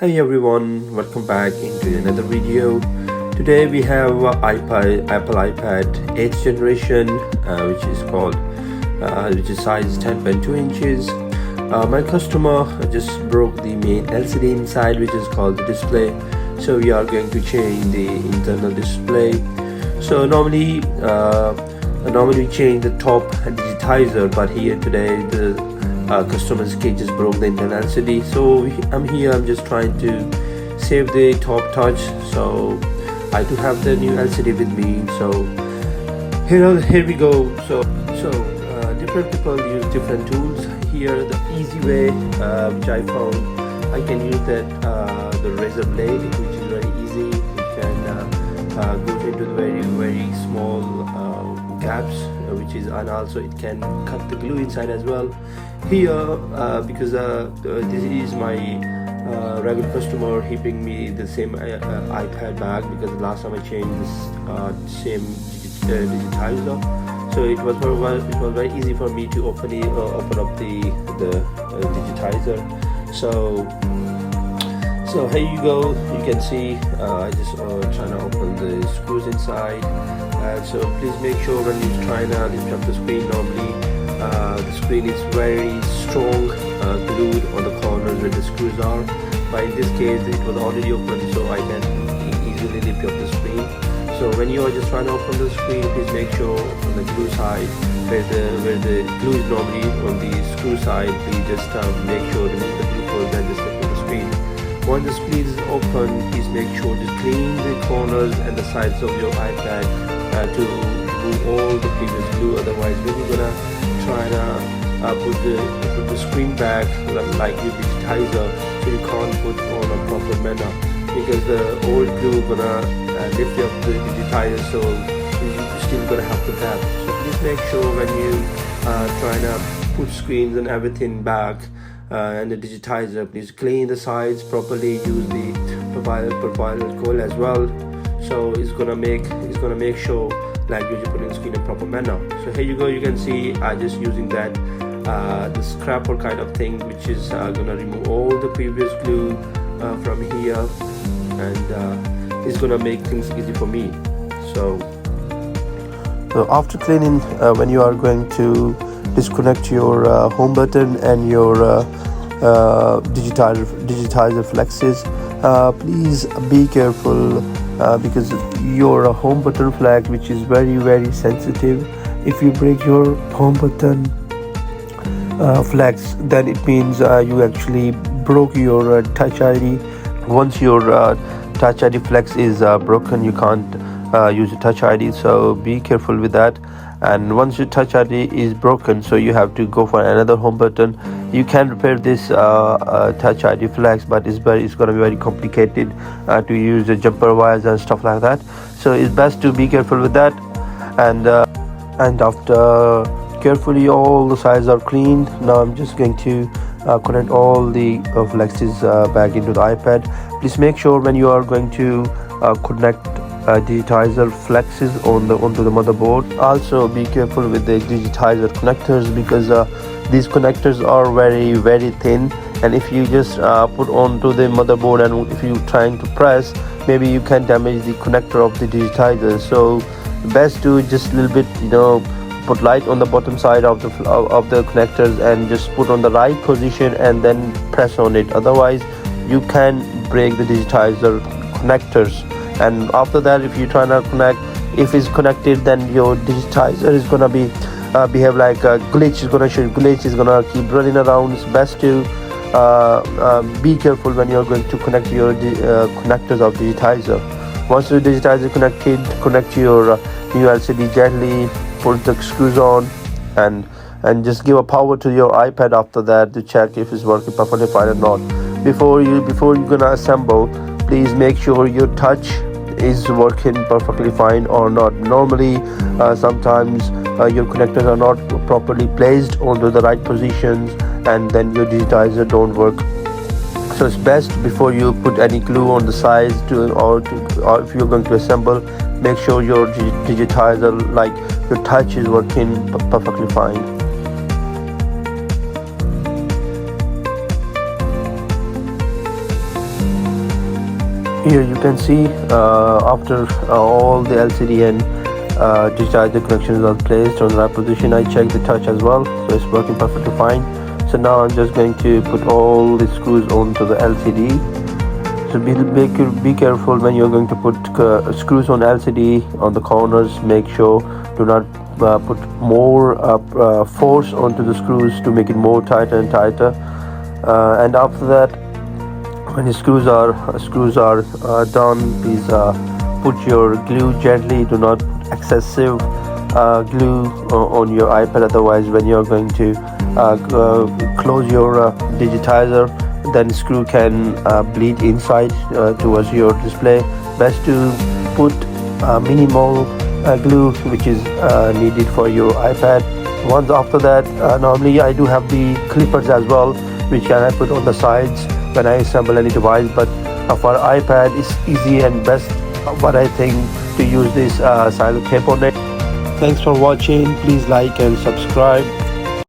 Hey everyone, welcome back into another video. Today we have Apple iPad 8th generation, which is size 10.2 inches. My customer just broke the main LCD inside, which is called the display. So we are going to change the internal display. So normally we change the top digitizer, but here today the customer's key just broke the internal LCD. So I'm just trying to save the top touch. So I do have the new LCD with me. So here we go. So different people use different tools. Here the easy way, which I found, I can use that the razor blade, which is very easy. You can go into the very small gaps, and also it can cut the glue inside as well. Here because this is my regular customer, he bring me the same iPad bag, because the last time I changed this same digitizer. So it was very easy for me to open up the digitizer. So here you go. You can see I just trying to open the screws inside. So please make sure when you try to lift up the screen, normally the screen is very strong, glued on the corners where the screws are. But in this case it was already open, so I can easily lift up the screen. So when you are just trying to open the screen, please make sure on the glue side, where the glue is normally on the screw side, please just make sure to remove the glue first, then just lift up the screen. Once the screen is open, please make sure to clean the corners and the sides of your iPad to remove all the previous glue. Otherwise, when you're gonna try to put the screen back like your digitizer, so you can't put on a proper manner, because the old glue gonna lift up the digitizer, so you're still gonna have the gap. So please make sure when you try to put screens and everything back and the digitizer, please clean the sides properly. Use the profile coil as well. So it's gonna make sure like you're putting the screen in proper manner. So here you go. You can see I just using that the scraper kind of thing, which is gonna remove all the previous glue from here, and it's gonna make things easy for me. So after cleaning, when you are going to disconnect your home button and your digitizer flexes, please be careful, because your home button flex, which is very sensitive, if you break your home button flex, then it means you actually broke your touch ID. Once your touch ID flex is broken, you can't use the touch ID, so be careful with that. And once your touch ID is broken, so you have to go for another home button. You can repair this touch ID flex, but it's going to be very complicated to use the jumper wires and stuff like that. So it's best to be careful with that. And after carefully all the sides are cleaned, now I'm just going to connect all the flexes back into the iPad. Please make sure when you are going to connect digitizer flexes onto the motherboard, also be careful with the digitizer connectors, because these connectors are very thin, and if you just put onto the motherboard and if you trying to press, maybe you can damage the connector of the digitizer. So best to just a little bit put light on the bottom side of the connectors and just put on the right position and then press on it. Otherwise you can break the digitizer connectors. And after that, if you try to connect, if it's connected, then your digitizer is gonna behave like a glitch. Is gonna show glitch, is gonna keep running around. It's best to be careful when you're going to connect your connectors of digitizer. Once the digitizer connected, connect your new LCD gently, put the screws on, and just give a power to your iPad after that to check if it's working perfectly fine or not. Before you're gonna assemble, please make sure your touch is working perfectly fine or not. Normally sometimes your connectors are not properly placed onto the right positions, and then your digitizer don't work. So it's best, before you put any glue on the sides or if you're going to assemble, make sure your digitizer, like your touch, is working perfectly fine. Here you can see after all the LCD and digitizer connections are placed on the right position, I checked the touch as well, so it's working perfectly fine. So now I'm just going to put all the screws onto the LCD. So be careful when you're going to put screws on LCD on the corners. Make sure do not put more force onto the screws to make it more tighter and tighter. And after that, when the screws are done, please put your glue gently. Do not put excessive glue on your iPad, otherwise when you're going to close your digitizer, then the screw can bleed inside towards your display. Best to put minimal glue which is needed for your iPad. Once after that, normally I do have the clippers as well, which can I put on the sides when I assemble any device, but for iPad it's easy and best what I think to use this silo tape on it. Thanks for watching. Please like and subscribe.